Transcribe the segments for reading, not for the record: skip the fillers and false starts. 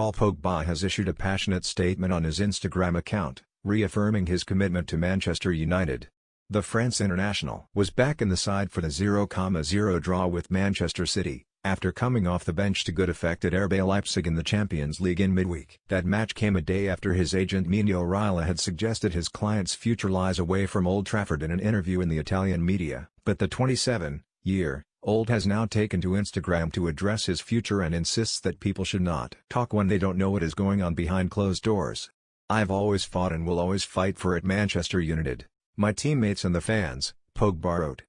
Paul Pogba has issued a passionate statement on his Instagram account, reaffirming his commitment to Manchester United. The France international was back in the side for the 0-0 draw with Manchester City, after coming off the bench to good effect at RB Leipzig in the Champions League in midweek. That match came a day after his agent Mino Raiola had suggested his client's future lies away from Old Trafford in an interview in the Italian media. But the 27-year-old has now taken to Instagram to address his future and insists that people should not talk when they don't know what is going on behind closed doors. "I've always fought and will always fight for it Manchester United, my teammates and the fans," Pogba wrote.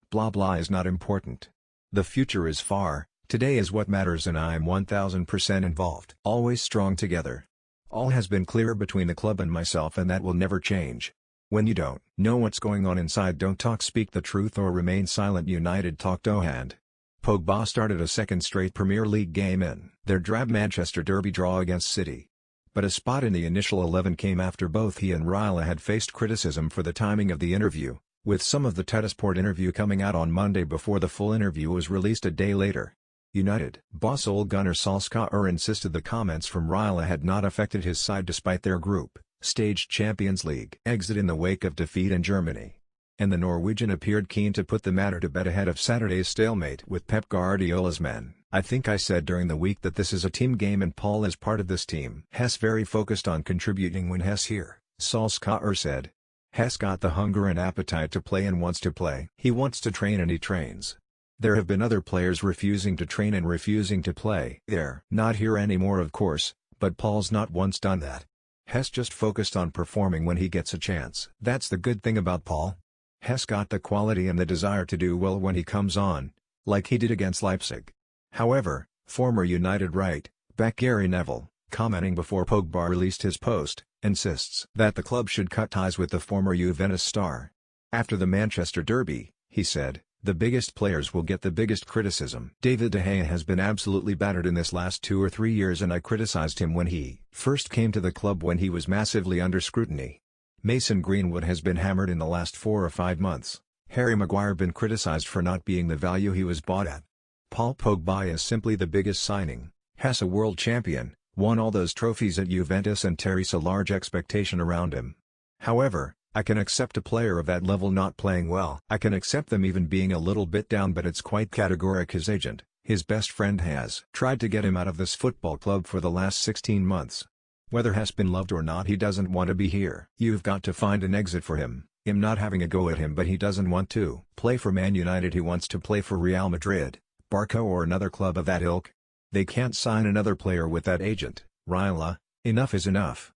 "Blah blah is not important. The future is far, today is what matters and I'm 1000% involved. Always strong together. All has been clear between the club and myself and that will never change. When you don't know what's going on inside, don't talk, speak the truth or remain silent." United talked hand. Pogba started a second straight Premier League game in their drab Manchester derby draw against City. But a spot in the initial 11 came after both he and Raiola had faced criticism for the timing of the interview, with some of the Tuttosport interview coming out on Monday before the full interview was released a day later. United boss Ole Gunnar Solskjaer insisted the comments from Raiola had not affected his side despite their group staged Champions League exit in the wake of defeat in Germany. And the Norwegian appeared keen to put the matter to bed ahead of Saturday's stalemate with Pep Guardiola's men. "I think I said during the week that this is a team game and Paul is part of this team. Hess very focused on contributing when Hess here," Solskjaer said. "Hess got the hunger and appetite to play and wants to play. He wants to train and he trains. There have been other players refusing to train and refusing to play. They're not here anymore of course, but Paul's not once done that. Hess just focused on performing when he gets a chance. That's the good thing about Paul. Hess got the quality and the desire to do well when he comes on, like he did against Leipzig." However, former United right back Gary Neville, commenting before Pogba released his post, insists that the club should cut ties with the former Juventus star. "After the Manchester derby," he said, "the biggest players will get the biggest criticism. David De Gea has been absolutely battered in this last 2 or 3 years and I criticized him when he first came to the club when he was massively under scrutiny. Mason Greenwood has been hammered in the last 4 or 5 months. Harry Maguire been criticized for not being the value he was bought at. Paul Pogba is simply the biggest signing. Hess a world champion, won all those trophies at Juventus and carries a large expectation around him. However, I can accept a player of that level not playing well. I can accept them even being a little bit down, but it's quite categoric. His agent, his best friend, has tried to get him out of this football club for the last 16 months. Whether Hess been loved or not, he doesn't want to be here. You've got to find an exit for him. I'm not having a go at him, but he doesn't want to play for Man United. He wants to play for Real Madrid, Barca or another club of that ilk. They can't sign another player with that agent." Raiola, "Enough is enough.